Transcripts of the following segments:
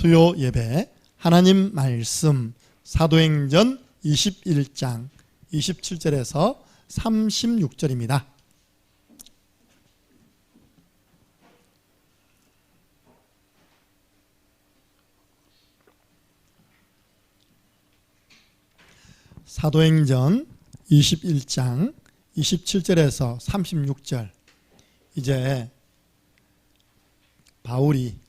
수요 예배 하나님 말씀 사도행전 21장 27절에서 36절입니다. 사도행전 21장 27절에서 36절. 이제 바울이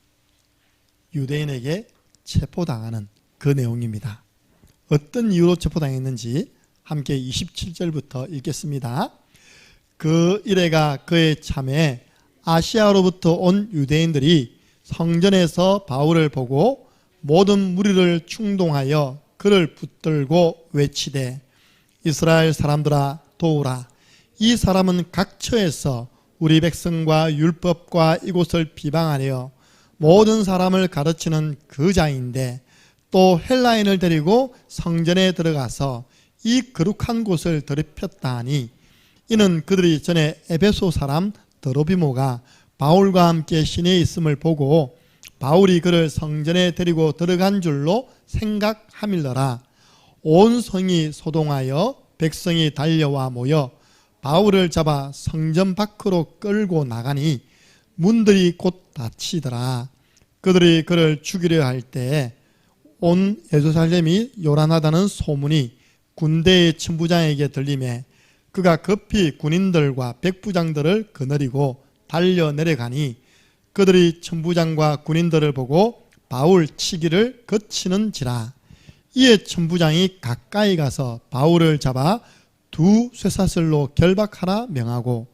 유대인에게 체포당하는 그 내용입니다. 어떤 이유로 체포당했는지 함께 27절부터 읽겠습니다. 그 이래가 그의 참에 아시아로부터 온 유대인들이 성전에서 바울을 보고 모든 무리를 충동하여 그를 붙들고 외치되 이스라엘 사람들아 도우라. 이 사람은 각처에서 우리 백성과 율법과 이곳을 비방하려 모든 사람을 가르치는 그 자인데 또 헬라인을 데리고 성전에 들어가서 이 거룩한 곳을 더럽혔다 하니 이는 그들이 전에 에베소 사람 드로비모가 바울과 함께 시내에 있음을 보고 바울이 그를 성전에 데리고 들어간 줄로 생각함일러라. 온 성이 소동하여 백성이 달려와 모여 바울을 잡아 성전 밖으로 끌고 나가니 문들이 곧 닫히더라. 그들이 그를 죽이려 할 때에 온 예루살렘이 요란하다는 소문이 군대의 천부장에게 들리매 그가 급히 군인들과 백부장들을 거느리고 달려 내려가니 그들이 천부장과 군인들을 보고 바울 치기를 거치는지라. 이에 천부장이 가까이 가서 바울을 잡아 두 쇠사슬로 결박하라 명하고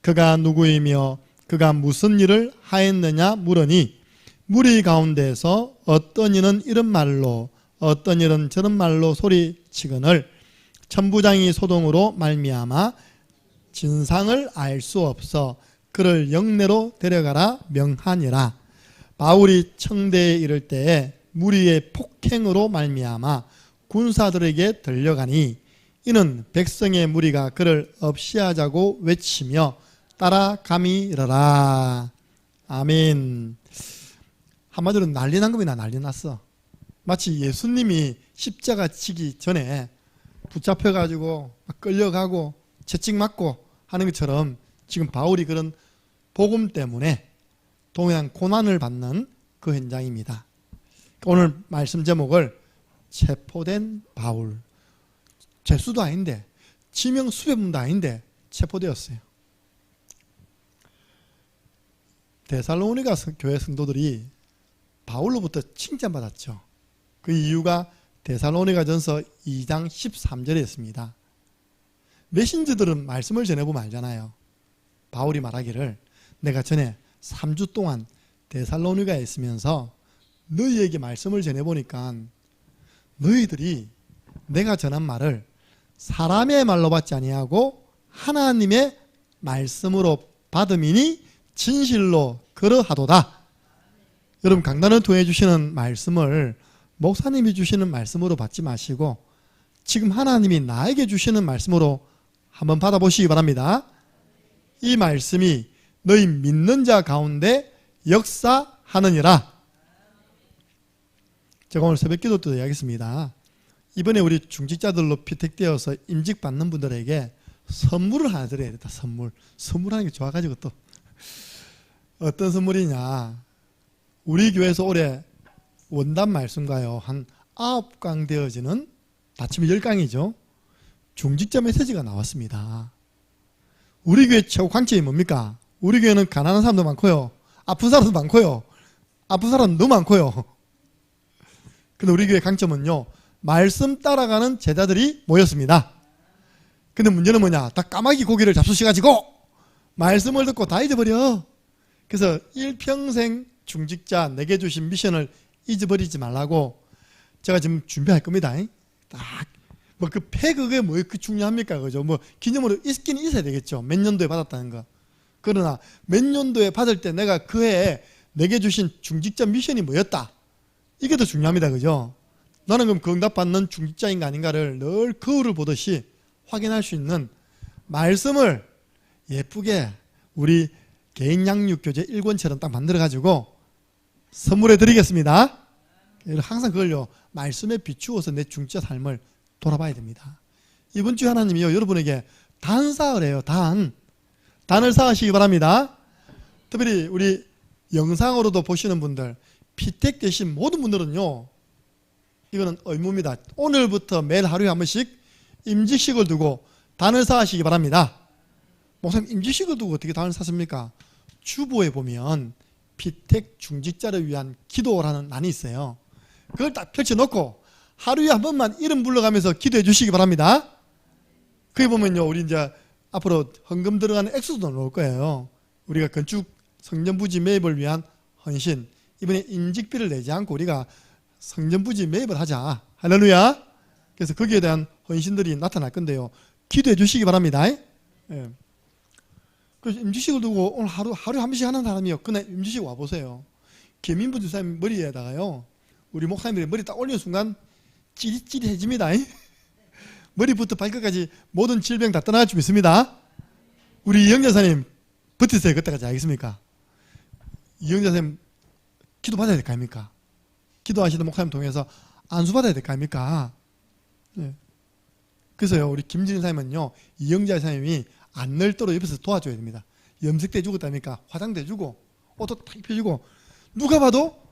그가 누구이며 그가 무슨 일을 하였느냐 물으니 무리 가운데에서 어떤 이는 이런 말로 어떤 이는 저런 말로 소리치거늘 천부장이 소동으로 말미암아 진상을 알 수 없어 그를 영내로 데려가라 명하니라. 바울이 청대에 이를 때에 무리의 폭행으로 말미암아 군사들에게 들려가니 이는 백성의 무리가 그를 없이하자고 외치며 따라가미르라. 아멘. 한마디로 난리 난 겁니다. 난리 났어. 마치 예수님이 십자가 지기 전에 붙잡혀가지고 끌려가고 채찍 맞고 하는 것처럼 지금 바울이 그런 복음 때문에 동일한 고난을 받는 그 현장입니다. 오늘 말씀 제목을 체포된 바울. 죄수도 아닌데 지명 수배문도 아닌데 체포되었어요. 데살로니가 교회 성도들이 바울로부터 칭찬받았죠. 그 이유가 데살로니가전서 2장 13절에 있습니다. 메신저들은 말씀을 전해보면 알잖아요. 바울이 말하기를 내가 전에 3주 동안 데살로니가에 있으면서 너희에게 말씀을 전해보니까 너희들이 내가 전한 말을 사람의 말로 받지 아니하고 하나님의 말씀으로 받음이니 진실로 그러하도다. 여러분 강단을 통해 주시는 말씀을 목사님이 주시는 말씀으로 받지 마시고 지금 하나님이 나에게 주시는 말씀으로 한번 받아보시기 바랍니다. 이 말씀이 너희 믿는 자 가운데 역사하느니라. 제가 오늘 새벽기도 때도 이야기했습니다. 이번에 우리 중직자들로 피택되어서 임직받는 분들에게 선물을 하나 드려야 겠다. 선물하는 게 좋아가지고 또 어떤 선물이냐. 우리 교회에서 올해 원단 말씀가요 한 9강 되어지는 다치면 10강이죠. 중직자 메시지가 나왔습니다. 우리 교회 최고 관점이 뭡니까? 우리 교회는 가난한 사람도 많고요. 아픈 사람도 많고요. 아픈 사람도 너무 많고요. 근데 우리 교회 강점은요. 말씀 따라가는 제자들이 모였습니다. 근데 문제는 뭐냐? 다 까마귀 고기를 잡수셔가지고 말씀을 듣고 다 잊어버려. 그래서 일평생 중직자 내게 주신 미션을 잊어버리지 말라고 제가 지금 준비할 겁니다. 딱 뭐 그 그게 뭐 그 중요합니까? 그죠? 뭐 기념으로 있긴 있어야 되겠죠. 몇 년도에 받았다는 거. 그러나 몇 년도에 받을 때 내가 그 해에 내게 주신 중직자 미션이 뭐였다. 이게 더 중요합니다. 그죠? 나는 그럼 그 응답받는 중직자인가 아닌가를 늘 거울을 보듯이 확인할 수 있는 말씀을 예쁘게 우리 개인 양육 교재 1권처럼 딱 만들어 가지고 선물해 드리겠습니다. 항상 그걸요 말씀에 비추어서 내 중지자 삶을 돌아봐야 됩니다. 이번 주에 하나님이요 여러분에게 단사을 해요. 단을 쌓으시기 바랍니다. 특별히 우리 영상으로도 보시는 분들, 피택 되신 모든 분들은요 이거는 의무입니다. 오늘부터 매일 하루에 한 번씩 임직식을 두고 단을 쌓으시기 바랍니다. 목사님 임직식을 두고 어떻게 단을 쌓습니까? 주보에 보면 피택 중직자를 위한 기도라는 난이 있어요. 그걸 딱 펼쳐놓고 하루에 한 번만 이름 불러가면서 기도해 주시기 바랍니다. 거기 보면요 우리 이제 앞으로 헌금 들어가는 액수도 나올 거예요. 우리가 건축 성전 부지 매입을 위한 헌신, 이번에 임직비를 내지 않고 우리가 성전 부지 매입을 하자. 할렐루야. 그래서 거기에 대한 헌신들이 나타날 건데요. 기도해 주시기 바랍니다. 예. 그래서 임직식을 두고 오늘 하루에 한 번씩 하는 사람이요. 그날 임직식 와보세요. 계민부 지사님 머리에다가요. 우리 목사님들이 머리 딱 올리는 순간 찌릿찌릿해집니다. 머리부터 발끝까지 모든 질병 다 떠나갈 줄 믿습니다. 우리 이영자 사님 버티세요. 그때까지 알겠습니까? 이영자 사님 기도 받아야 될 거 아닙니까? 기도하시는 목사님 통해서 안수 받아야 될 거 아닙니까? 네. 그래서요 우리 김진일 사님은요 이영자 사님이 안 늙도록 옆에서 도와줘야 됩니다. 염색대 주고 있다니까 화장대 주고 옷도 탁 입혀주고 누가 봐도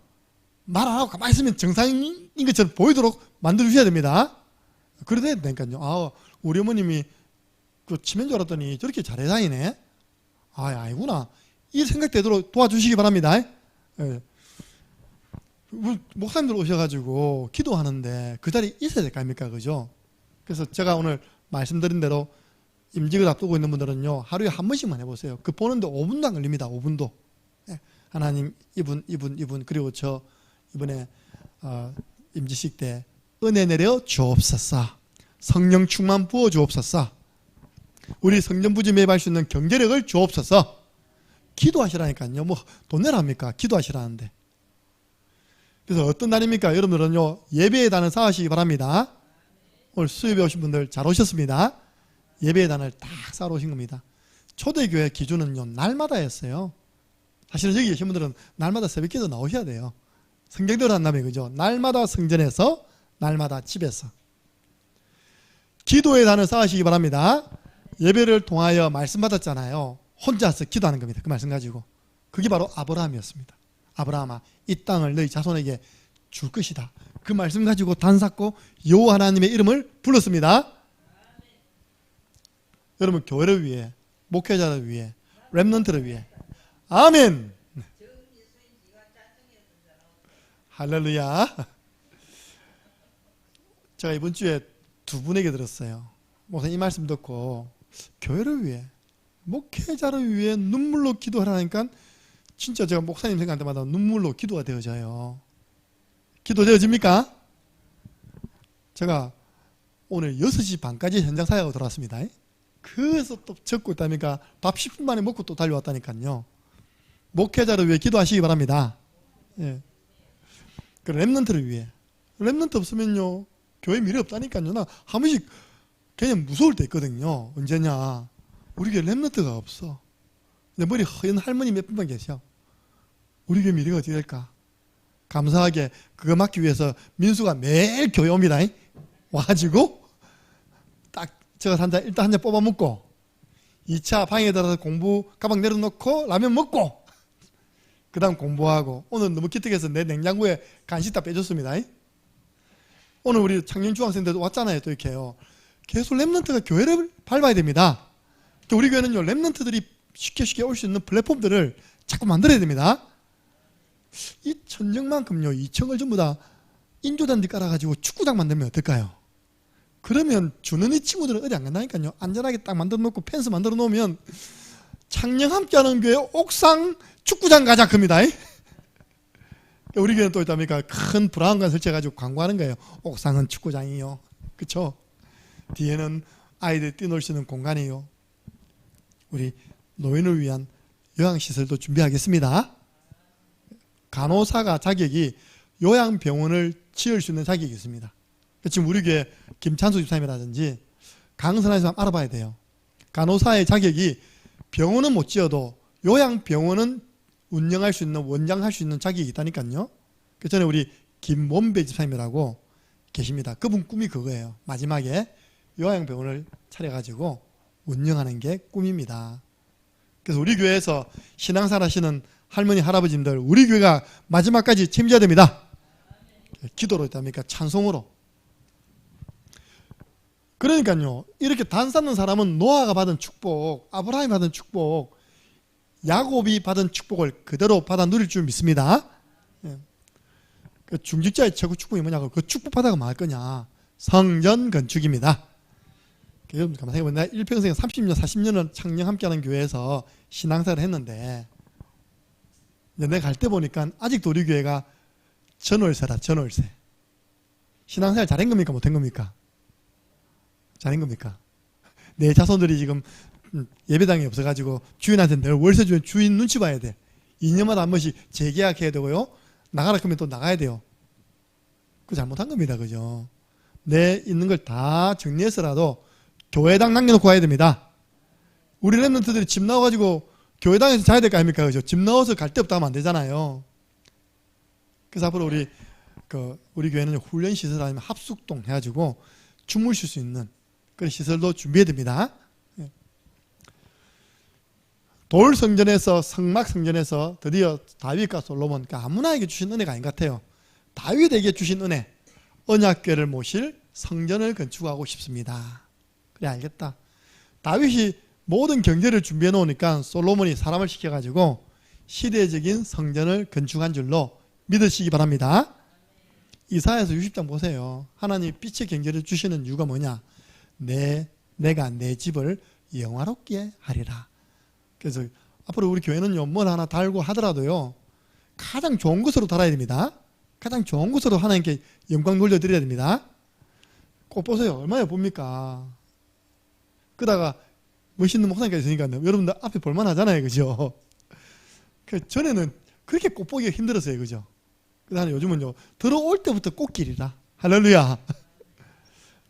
말 안 하고 가만히 있으면 정상인 것처럼 보이도록 만들어 주셔야 됩니다. 그래야 되니까요. 아 우리 어머님이 그 치매인 줄 알았더니 저렇게 잘해 다니네. 아 아니구나. 이 생각되도록 도와주시기 바랍니다. 예. 목사님들 오셔가지고 기도하는데 그 자리에 있어야 될 거 아닙니까? 그죠? 그래서 제가 오늘 말씀드린 대로 임직을 앞두고 있는 분들은요 하루에 한 번씩만 해보세요. 그 보는데 5분도 안 걸립니다. 5분도. 예. 하나님 이분 그리고 저 이번에 임직식 때 은혜 내려 주옵소서. 성령 충만 부어 주옵소서. 우리 성전 부지 매입할 수 있는 경제력을 주옵소서. 기도하시라니까요. 뭐 돈 내랍니까? 기도하시라는데. 그래서 어떤 날입니까? 여러분들은요 예배의 단을 쌓으시기 바랍니다. 오늘 수요일에 오신 분들 잘 오셨습니다. 예배의 단을 딱 쌓아 오신 겁니다. 초대교회 기준은요 날마다였어요. 사실은 여기 계신 분들은 날마다 새벽기도 나오셔야 돼요. 성경대로 한다면 그죠? 날마다 성전에서 날마다 집에서 기도의 단을 쌓으시기 바랍니다. 예배를 통하여 말씀 받았잖아요. 혼자서 기도하는 겁니다. 그 말씀 가지고. 그게 바로 아브라함이었습니다. 아브라함아 이 땅을 너희 자손에게 줄 것이다. 그 말씀 가지고 단 쌓고 여호와 하나님의 이름을 불렀습니다. 여러분 교회를 위해 목회자를 위해 렘넌트를 위해 아멘. 할렐루야. 제가 이번 주에 두 분에게 들었어요. 목사님 이 말씀 듣고 교회를 위해 목회자를 위해 눈물로 기도하라니까 진짜 제가 목사님 생각할 때마다 눈물로 기도가 되어져요. 기도 되어집니까? 제가 오늘 6시 반까지 현장 사역하고 들어왔습니다. 그래서 또 적고 있다니까 밥 10분 만에 먹고 또 달려왔다니까요. 목회자를 위해 기도하시기 바랍니다. 예. 그 렘넌트를 위해. 렘넌트 없으면요 교회 미래 없다니까요. 나 한 번씩 그냥 무서울 때 있거든요. 언제냐 우리 교회 렘넌트가 없어. 내 머리 허연 할머니 몇 분만 계셔. 우리 교회 미래가 어떻게 될까? 감사하게 그거 막기 위해서 민수가 매일 교회 옵니다. 와가지고 딱 제가 일단 한 잔 뽑아 먹고 2차 방에 들어가서 공부 가방 내려놓고 라면 먹고 그 다음 공부하고 오늘 너무 기특해서 내 냉장고에 간식 다 빼줬습니다. 오늘 우리 청년 중학생들도 왔잖아요. 또 이렇게요. 계속 렘넌트가 교회를 밟아야 됩니다. 또 우리 교회는요 렘넌트들이 쉽게 올 수 있는 플랫폼들을 자꾸 만들어야 됩니다. 이 천정만큼요 2층을 전부 다 인조잔디 깔아가지고 축구장 만들면 어떨까요? 그러면 주는 이 친구들은 어디 안 간다니까요. 안전하게 딱 만들어 놓고 펜스 만들어 놓으면 창녕 함께하는 교회 옥상 축구장 가자 겁니다. 우리 교회는 또 있답니까? 큰 브라운관 설치해가지고 광고하는 거예요. 옥상은 축구장이요. 그쵸? 뒤에는 아이들 뛰놀 수 있는 공간이요. 우리 노인을 위한 요양시설도 준비하겠습니다. 간호사가 자격이 요양병원을 지을 수 있는 자격이 있습니다. 지금 우리 교회 김찬수 집사님이라든지 강선한 사람 알아봐야 돼요. 간호사의 자격이 병원은 못 지어도 요양병원은 운영할 수 있는 원장할 수 있는 자격이 있다니까요. 그 전에 우리 김원배 집사님이라고 계십니다. 그분 꿈이 그거예요. 마지막에 요양병원을 차려가지고 운영하는 게 꿈입니다. 그래서 우리 교회에서 신앙생활 하시는 할머니 할아버지들 우리 교회가 마지막까지 책임져야 됩니다. 기도로 있답니까? 찬송으로. 그러니까요, 이렇게 단 쌓는 사람은 노아가 받은 축복, 아브라함이 받은 축복, 야곱이 받은 축복을 그대로 받아 누릴 줄 믿습니다. 그 중직자의 최고 축복이 뭐냐고, 그 축복 받아가 뭐 할 거냐? 성전 건축입니다. 여러분 가만 생각해보면 내가 일평생 30년 40년을 창녕 함께하는 교회에서 신앙생활을 했는데 내가 갈 때 보니까 아직도 우리 교회가 전월세라. 전월세. 신앙생활 잘한 겁니까 못한 겁니까? 잘한 겁니까? 내 자손들이 지금 예배당이 없어가지고 주인한테 늘 월세 주면 주인 눈치 봐야 돼. 2년마다 한 번씩 재계약해야 되고요, 나가라 그러면 또 나가야 돼요. 그거 잘못한 겁니다. 그죠? 내 있는 걸 다 정리해서라도 교회당 남겨놓고 가야 됩니다. 우리 랩런트들이 집 나와가지고 교회당에서 자야 될 거 아닙니까? 그죠? 집 나와서 갈 데 없다 하면 안 되잖아요. 그래서 앞으로 우리 교회는 훈련 시설 아니면 합숙동 해가지고 주무실 수 있는 그런 시설도 준비해야 됩니다. 돌 성전에서, 성막 성전에서 드디어 다윗과 솔로몬, 그러니까 아무나에게 주신 은혜가 아닌 것 같아요. 다윗에게 주신 은혜, 언약궤를 모실 성전을 건축하고 싶습니다. 그래, 알겠다. 다윗이 모든 경제를 준비해 놓으니까 솔로몬이 사람을 시켜가지고 시대적인 성전을 건축한 줄로 믿으시기 바랍니다. 이사야서 60장 보세요. 하나님 빛의 경제를 주시는 이유가 뭐냐? 내가 내 집을 영화롭게 하리라. 그래서 앞으로 우리 교회는요, 뭘 하나 달고 하더라도요, 가장 좋은 것으로 달아야 됩니다. 가장 좋은 것으로 하나님께 영광 돌려드려야 됩니다. 꼭 보세요. 얼마나 예쁩니까? 그러다가 멋있는 목사님까지 있으니까요, 여러분들 앞에 볼만 하잖아요. 그죠? 전에는 그렇게 꽃 보기가 힘들었어요. 그죠? 그 다음에 요즘은요, 들어올 때부터 꽃길이라. 할렐루야.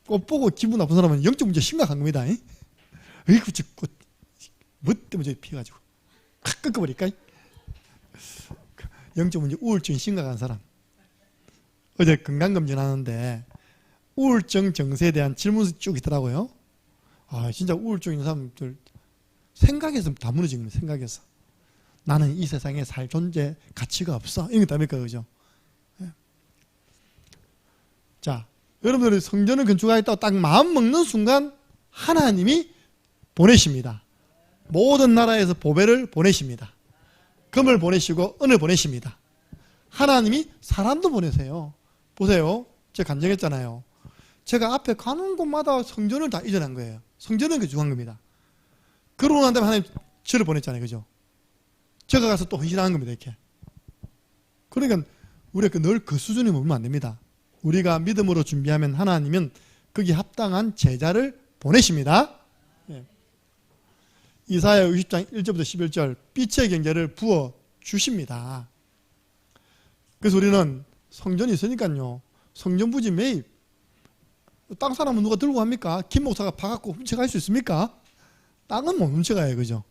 꽃 보고 기분 나쁜 사람은 영적 문제 심각한 겁니다. 어이구, 저 꽃, 뭐 때문에 저기 피해가지고 확 꺾어버릴까? 영적 문제, 우울증이 심각한 사람. 어제 건강검진 하는데 우울증 증세에 대한 질문이 쭉 있더라고요. 아, 진짜 우울증 있는 사람들 생각에서 다 무너지는 거예요. 생각에서. 나는 이 세상에 살 존재 가치가 없어. 이런 게 답니까? 그죠? 자, 여러분들이 성전을 건축하겠다고 딱 마음 먹는 순간 하나님이 보내십니다. 모든 나라에서 보배를 보내십니다. 금을 보내시고 은을 보내십니다. 하나님이 사람도 보내세요. 보세요. 제가 간증했잖아요. 제가 앞에 가는 곳마다 성전을 다 이전한 거예요. 성전을 건축한 겁니다. 그러고 난 다음에 하나님 저를 보냈잖아요. 그죠? 제가 가서 또 헌신하는 겁니다. 이렇게. 그러니까 우리가 늘 그 수준에 머물면 안 됩니다. 우리가 믿음으로 준비하면 하나님은 거기에 합당한 제자를 보내십니다. 이사야 60장 1절부터 11절 빛의 경제를 부어 주십니다. 그래서 우리는 성전이 있으니까요, 성전 부지 매입. 땅 사람은 누가 들고 갑니까? 김 목사가 파갖고 훔쳐갈 수 있습니까? 땅은 못 훔쳐가요. 그죠?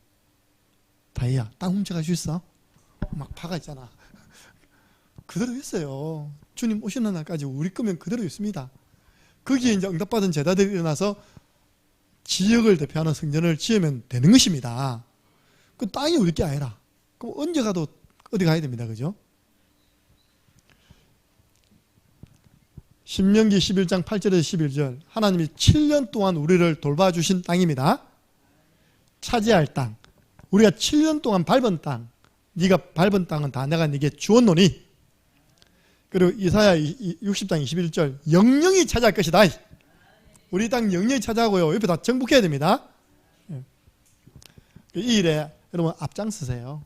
다이야, 땅 훔쳐갈 수 있어? 막 파가 있잖아. 그대로 있어요. 주님 오시는 날까지 우리 거면 그대로 있습니다. 거기에 이제 응답받은 제자들이 일어나서 지역을 대표하는 성전을 지으면 되는 것입니다. 그 땅이 우리 게 아니라. 그럼 언제 가도 어디 가야 됩니다. 그죠? 신명기 11장 8절에서 11절 하나님이 7년 동안 우리를 돌봐주신 땅입니다. 차지할 땅, 우리가 7년 동안 밟은 땅, 네가 밟은 땅은 다 내가 네게 주었노니. 그리고 이사야 60장 21절 영영이 차지할 것이다. 우리 땅 영영이 차지하고요, 옆에 다 정복해야 됩니다. 이 일에 여러분 앞장서세요.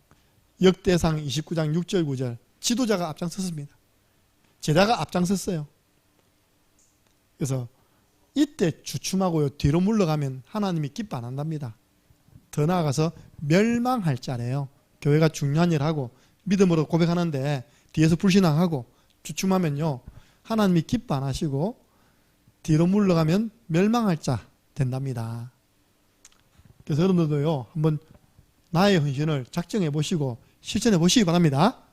역대상 29장 6절 9절 지도자가 앞장섰습니다. 제자가 앞장섰어요. 그래서 이때 주춤하고요, 뒤로 물러가면 하나님이 기뻐 안 한답니다. 더 나아가서 멸망할 자래요. 교회가 중요한 일을 하고 믿음으로 고백하는데 뒤에서 불신앙하고 주춤하면요, 하나님이 기뻐 안 하시고 뒤로 물러가면 멸망할 자 된답니다. 그래서 여러분들도요, 한번 나의 헌신을 작정해 보시고 실천해 보시기 바랍니다.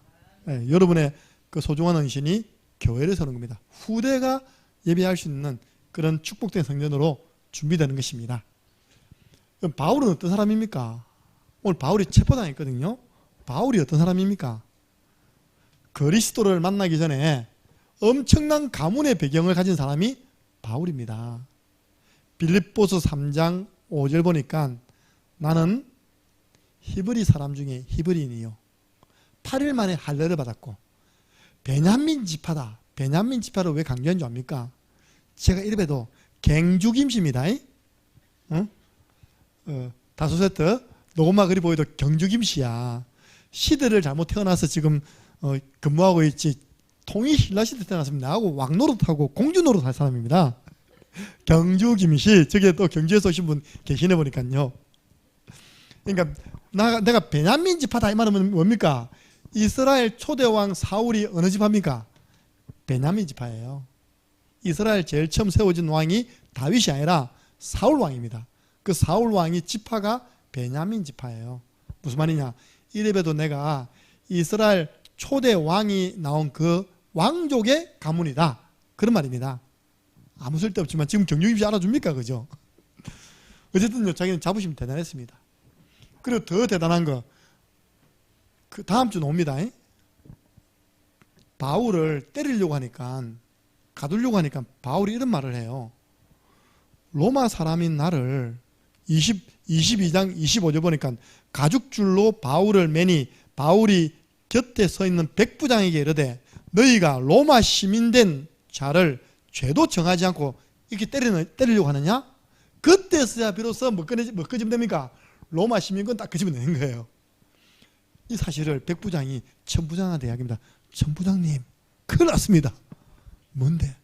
네, 여러분의 그 소중한 헌신이 교회를 세우는 겁니다. 후대가 예배할 수 있는 그런 축복된 성전으로 준비되는 것입니다. 그럼 바울은 어떤 사람입니까? 오늘 바울이 체포당했거든요. 바울이 어떤 사람입니까? 그리스도를 만나기 전에 엄청난 가문의 배경을 가진 사람이 바울입니다. 빌립보서 3장 5절 보니까 나는 히브리 사람 중에 히브리인이요 8일 만에 할례를 받았고 베냐민 지파다. 베냐민 지파를 왜 강조한 줄 압니까? 제가 이래봬도 갱죽임시입니다. 다소세트 노고마 그리 보여도 경죽임시야. 시대를 잘못 태어나서 지금 근무하고 있지 통일 신라 시대 태어났으면 나하고 왕노릇하고 공주노릇 할 사람입니다. 경죽임시. 저게 또 경주에서 오신 분 계시네 보니까요. 그러니까 내가 베냐민 지파다 이 말은 뭡니까? 이스라엘 초대왕 사울이 어느 지파입니까? 베냐민 지파예요. 이스라엘 제일 처음 세워진 왕이 다윗이 아니라 사울 왕입니다. 그 사울 왕이 지파가 베냐민 지파예요. 무슨 말이냐? 이래봬도 내가 이스라엘 초대 왕이 나온 그 왕족의 가문이다. 그런 말입니다. 아무 쓸데없지만 지금 경육임시 알아줍니까? 그죠? 어쨌든요, 자기는 자부심이 대단했습니다. 그리고 더 대단한 거, 그 다음 주 옵니다. 바울을 때리려고 하니까, 가두려고 하니까 바울이 이런 말을 해요. 로마 사람인 나를 22장 25절 보니까 가죽줄로 바울을 매니 바울이 곁에 서 있는 백부장에게 이르되 너희가 로마 시민된 자를 죄도 정하지 않고 이렇게 때리려고 하느냐? 그때서야 비로소 뭐 끄집으면 됩니까? 로마 시민권 딱 끄집으면 되는 거예요. 이 사실을 백부장이 천부장한테 이야기합니다. 천부장님, 큰일 났습니다. 뭔데?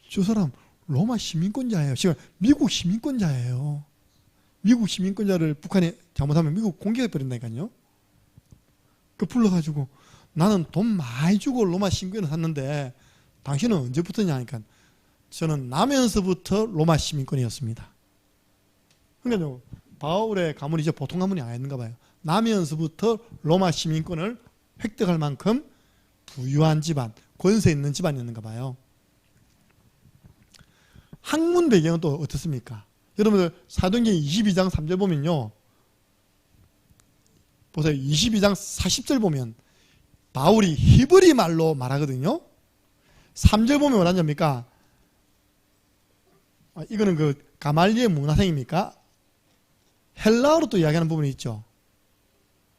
저 사람 로마 시민권자예요. 지금 미국 시민권자예요. 미국 시민권자를 북한이 잘못하면 미국 공격해버린다니까요. 그 불러가지고 나는 돈 많이 주고 로마 시민권을 샀는데 당신은 언제부터냐 하니까 저는 나면서부터 로마 시민권이었습니다. 그러니까 바울의 가문이 이제 보통 가문이 아닌가 봐요. 나면서부터 로마 시민권을 획득할 만큼 부유한 집안, 권세 있는 집안이었는가 봐요. 학문 배경은 또 어떻습니까? 여러분들 사도행전 22장 3절 보면요. 보세요. 22장 40절 보면 바울이 히브리 말로 말하거든요. 3절 보면 뭐라는 겁니까? 이거는 그 가말리엘 문화생입니까? 헬라어로 또 이야기하는 부분이 있죠.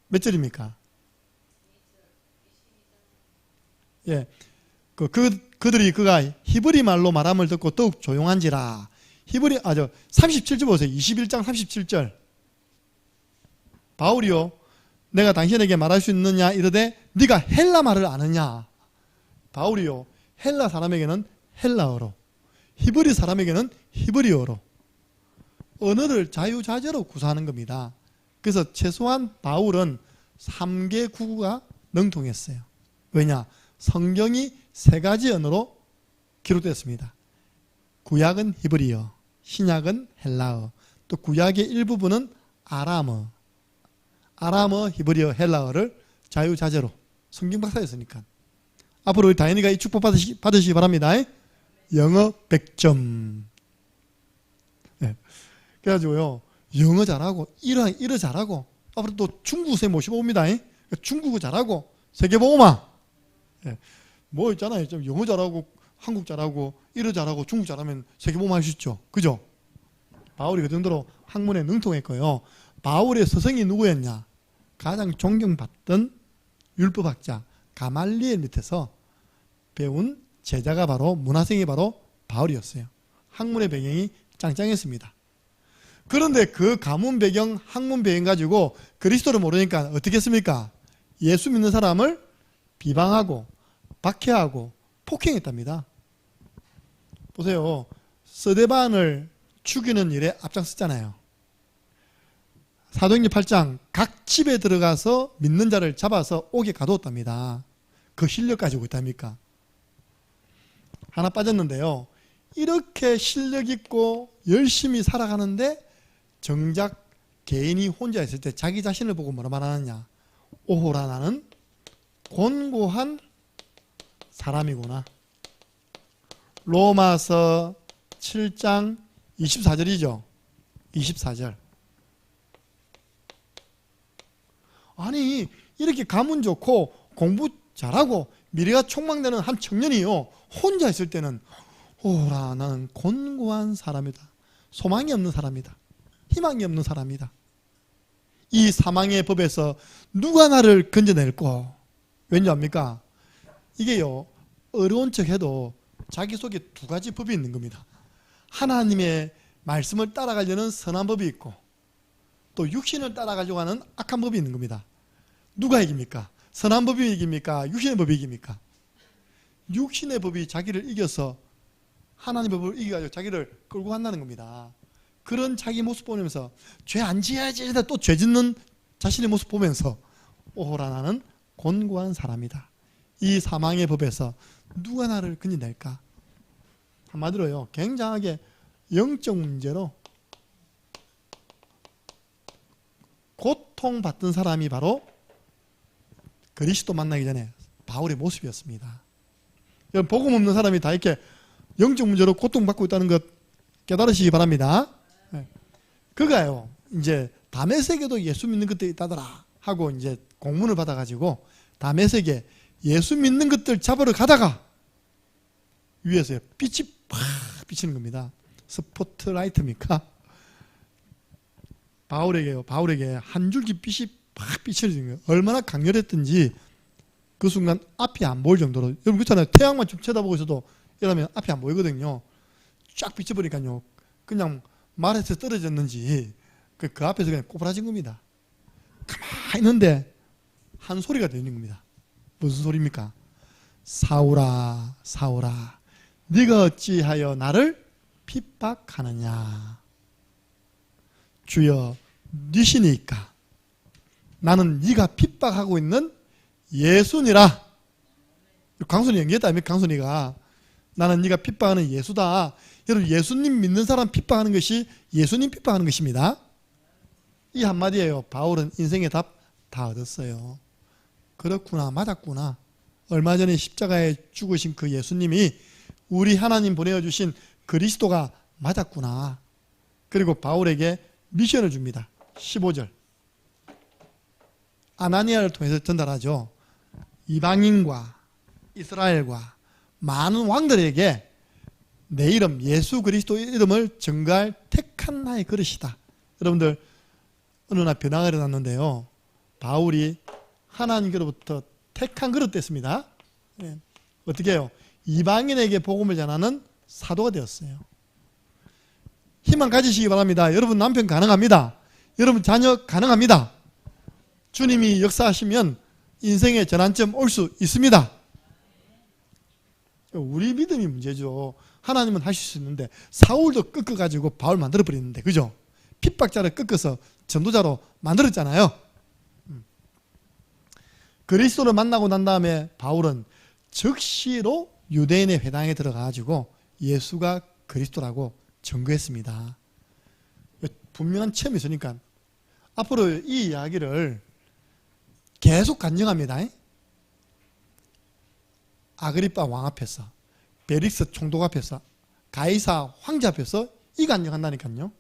몇 절입니까? 예. 그들이 그가 히브리 말로 말함을 듣고 더욱 조용한지라. 37절 보세요. 21장 37절. 바울이요. 내가 당신에게 말할 수 있느냐 이르되 네가 헬라 말을 아느냐. 바울이요. 헬라 사람에게는 헬라어로, 히브리 사람에게는 히브리어로 언어를 자유자재로 구사하는 겁니다. 그래서 최소한 바울은 3개 국어가 능통했어요. 왜냐? 성경이 3가지 언어로 기록됐습니다. 구약은 히브리어, 신약은 헬라어, 또 구약의 일부분은 아람어, 히브리어, 헬라어를 자유자재로 성경 박사였으니까. 앞으로 우리 다현이가 이 축복 받으시기 바랍니다. 영어 100점. 네. 그래가지고요, 영어 잘하고, 일어 잘하고, 앞으로 또 중국 선생님 모시고 옵니다. 중국어 잘하고, 세계보고마. 네. 뭐 있잖아요. 좀 영어 잘하고, 한국 잘하고, 일어 잘하고, 중국 잘하면 세계보고마 할 수 있죠. 그죠? 바울이 그 정도로 학문에 능통했고요. 바울의 스승이 누구였냐? 가장 존경받던 율법학자 가말리엘 밑에서 배운 제자가 바로, 문화생이 바로 바울이었어요. 학문의 배경이 짱짱했습니다. 그런데 그 가문 배경, 학문 배경 가지고 그리스도를 모르니까 어떻게 했습니까? 예수 믿는 사람을 비방하고 박해하고 폭행했답니다. 보세요. 스데반을 죽이는 일에 앞장섰잖아요. 사도행전 8장 각 집에 들어가서 믿는 자를 잡아서 옥에 가두었답니다. 그 실력 가지고 있답니까? 하나 빠졌는데요. 이렇게 실력 있고 열심히 살아가는데 정작 개인이 혼자 있을 때 자기 자신을 보고 뭐라 말하느냐? 오호라 나는 곤고한 사람이구나. 로마서 7장 24절이죠. 24절. 아니 이렇게 가문 좋고 공부 잘하고 미래가 촉망되는 한 청년이요, 혼자 있을 때는 오라 나는 곤고한 사람이다, 소망이 없는 사람이다, 희망이 없는 사람이다. 이 사망의 법에서 누가 나를 건져낼꼬? 왠지 압니까? 이게요, 어려운 척해도 자기 속에 두 가지 법이 있는 겁니다. 하나님의 말씀을 따라가려는 선한 법이 있고, 또 육신을 따라가려고 하는 악한 법이 있는 겁니다. 누가 이깁니까? 선한 법이 이깁니까? 육신의 법이 이깁니까? 육신의 법이 자기를 이겨서 하나님의 법을 이겨가지고 자기를 끌고 간다는 겁니다. 그런 자기 모습 보면서 죄 안 지어야지 하다 또 죄 짓는 자신의 모습 보면서 오호라 나는 곤고한 사람이다. 이 사망의 법에서 누가 나를 건져낼까? 한마디로요, 굉장하게 영적 문제로 고통받던 사람이 바로 그리스도 만나기 전에 바울의 모습이었습니다. 여러분, 복음 없는 사람이 다 이렇게 영적 문제로 고통받고 있다는 것 깨달으시기 바랍니다. 그가요, 이제 다메섹에도 예수 믿는 것들이 있다더라 하고 이제 공문을 받아가지고 다메섹에 예수 믿는 것들 잡으러 가다가 위에서 빛이 팍 비치는 겁니다. 스포트라이트입니까? 바울에게 한 줄기 빛이 팍 비치는 거예요. 얼마나 강렬했던지 그 순간 앞이 안 보일 정도로. 여러분 그렇잖아요. 태양만 쭉 쳐다보고 있어도 이러면 앞이 안 보이거든요. 쫙 비쳐버리니까요, 그냥 말에서 떨어졌는지 그 앞에서 그냥 꼬부라진 겁니다. 가만히 있는데 한 소리가 들리는 겁니다. 무슨 소리입니까? 사울아 사울아 네가 어찌하여 나를 핍박하느냐? 주여 니시니까 나는 네가 핍박하고 있는 예수니라. 강순이 연기했다 아닙니까? 강순이가 나는 네가 핍박하는 예수다. 여러분, 예수님 믿는 사람 핍박하는 것이 예수님 핍박하는 것입니다. 이 한마디예요. 바울은 인생의 답 다 얻었어요. 그렇구나, 맞았구나. 얼마 전에 십자가에 죽으신 그 예수님이 우리 하나님 보내주신 그리스도가 맞았구나. 그리고 바울에게 미션을 줍니다. 15절. 아나니아를 통해서 전달하죠. 이방인과 이스라엘과 많은 왕들에게 내 이름 예수 그리스도의 이름을 전가할 택한 나의 그릇이다. 여러분들, 어느 날 변화가 일어났는데요, 바울이 하나님께로부터 택한 그릇 됐습니다. 어떻게 해요? 이방인에게 복음을 전하는 사도가 되었어요. 희망 가지시기 바랍니다. 여러분 남편 가능합니다. 여러분 자녀 가능합니다. 주님이 역사하시면 인생의 전환점 올 수 있습니다. 우리 믿음이 문제죠. 하나님은 하실 수 있는데 사울도 꺾어가지고 바울 만들어버리는데, 그죠? 핍박자를 꺾어서 전도자로 만들었잖아요. 그리스도를 만나고 난 다음에 바울은 즉시로 유대인의 회당에 들어가가지고 예수가 그리스도라고 증거했습니다. 분명한 체험이 있으니까 앞으로 이 이야기를 계속 간증합니다. 아그리빠 왕 앞에서, 베릭스 총독 앞에서, 가이사 황제 앞에서 이 간증한다니까요.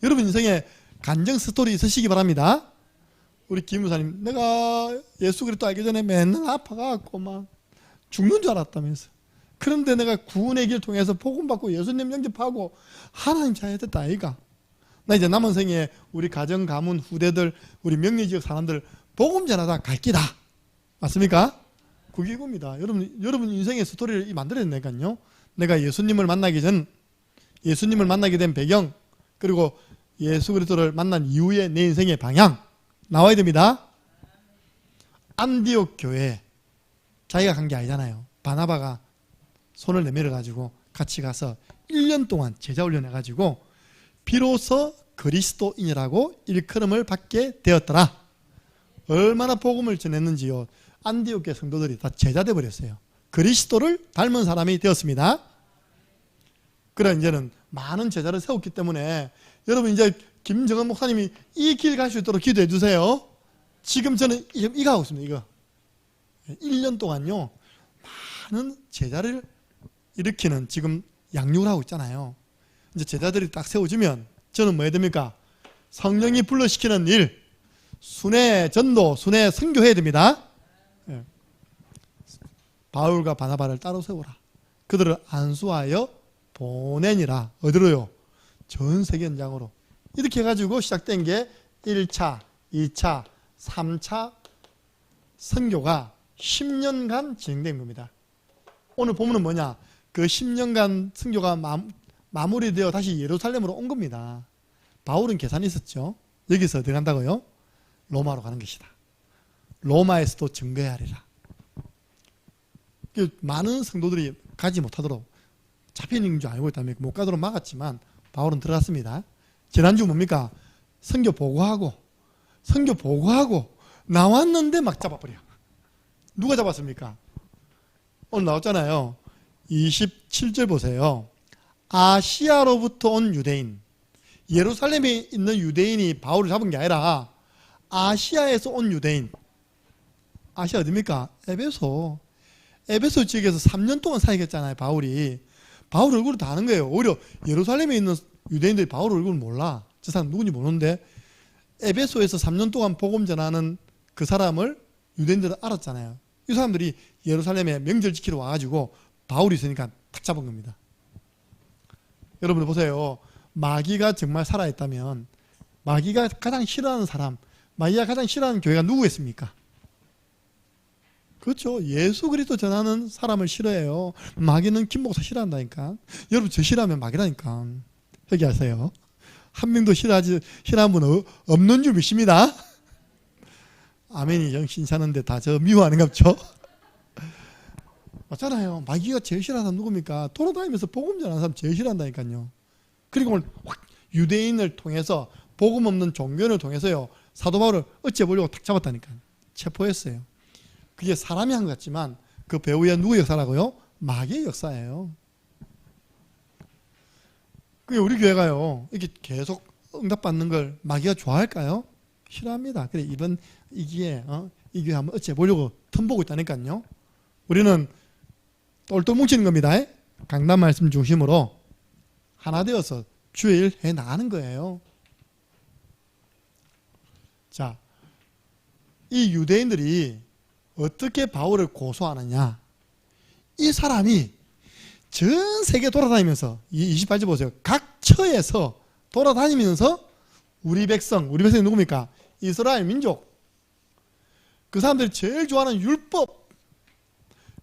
여러분 인생에 간증 스토리 있으시기 바랍니다. 우리 김 목사님, 내가 예수 그리스도 알기 전에 맨날 아파갖고 막 죽는 줄 알았다면서. 그런데 내가 구원의 길 통해서 복음 받고 예수님 영접하고 하나님 자녀됐다 아이가. 나 이제 남은 생에 우리 가정 가문 후대들, 우리 명리지역 사람들 복음 전하다 갈 기다. 맞습니까? 그게 이겁니다. 여러분 인생의 스토리를 만들어내니까요. 내가 예수님을 만나기 된 배경, 그리고 예수 그리스도를 만난 이후에 내 인생의 방향 나와야 됩니다. 안디옥 교회 자기가 간 게 아니잖아요. 바나바가 손을 내밀어 가지고 같이 가서 1년 동안 제자 훈련해 가지고 비로소 그리스도인이라고 일컬음을 받게 되었더라. 얼마나 복음을 전했는지요. 안디옥 교회 성도들이 다 제자 돼 버렸어요. 그리스도를 닮은 사람이 되었습니다. 그래 이제는 많은 제자를 세웠기 때문에 여러분 이제 김정은 목사님이 이 길 갈 수 있도록 기도해 주세요. 지금 저는 이거 하고 있습니다. 이거 1년 동안요 많은 제자를 일으키는 지금 양육을 하고 있잖아요. 이제 제자들이 딱 세워지면 저는 뭐 해야 됩니까? 성령이 불러시키는 일, 순회 전도, 순회 선교해야 됩니다. 예. 바울과 바나바를 따로 세우라. 그들을 안수하여 보내니라. 어디로요? 전 세계 현장으로. 이렇게 해가지고 시작된 게 1차, 2차, 3차 선교가 10년간 진행된 겁니다. 오늘 본문은 뭐냐? 그 10년간 선교가 마무리되어 다시 예루살렘으로 온 겁니다. 바울은 계산이 있었죠. 여기서 어디 간다고요? 로마로 가는 것이다. 로마에서도 증거해야 하리라. 많은 성도들이 가지 못하도록 잡혀있는 줄 알고 있다면 못 가도록 막았지만 바울은 들어갔습니다. 지난주 뭡니까? 선교 보고하고 나왔는데 막 잡아버려. 누가 잡았습니까? 오늘 나왔잖아요. 27절 보세요. 아시아로부터 온 유대인. 예루살렘에 있는 유대인이 바울을 잡은 게 아니라 아시아에서 온 유대인. 아시아 어디입니까? 에베소. 에베소 지역에서 3년 동안 사역했잖아요. 바울 얼굴을 다 아는 거예요. 오히려 예루살렘에 있는 유대인들이 바울 얼굴을 몰라. 저 사람 누군지 모르는데 에베소에서 3년 동안 복음 전하는 그 사람을 유대인들은 알았잖아요. 이 사람들이 예루살렘에 명절 지키러 와가지고 바울이 있으니까 탁 잡은 겁니다. 여러분 보세요. 마귀가 정말 살아있다면 마귀가 가장 싫어하는 사람, 마귀가 가장 싫어하는 교회가 누구겠습니까? 그렇죠. 예수 그리스도 전하는 사람을 싫어해요. 마귀는 김 목사 싫어한다니까. 여러분 저 싫어하면 마귀라니까. 회개하세요. 한 명도 싫어하는 분 없는 줄 믿습니다. 아멘이 정신찮은데 다 저 미워하는 갑죠. 맞잖아요. 마귀가 제일 싫어하는 사람 누굽니까? 돌아다니면서 복음 전하는 사람 제일 싫어한다니까요. 그리고 오늘 확 유대인을 통해서 복음 없는 종교를 통해서요. 사도 바울을 어찌해보려고 탁 잡았다니까. 체포했어요. 그게 사람이 한 것 같지만 그 배후에 누구의 역사라고요? 마귀의 역사예요. 그게 우리 교회가요. 이렇게 계속 응답받는 걸 마귀가 좋아할까요? 싫어합니다. 그래 이번 이 기회에 이 교회 한번 어찌해보려고 틈보고 있다니까요. 우리는 똘똘 뭉치는 겁니다. 강단 말씀 중심으로 하나 되어서 주의 일 해 나가는 거예요. 자, 이 유대인들이 어떻게 바울을 고소하느냐? 이 사람이 전 세계 돌아다니면서 28절 보세요. 각 처에서 돌아다니면서 우리 백성이 누굽니까? 이스라엘 민족. 그 사람들이 제일 좋아하는 율법,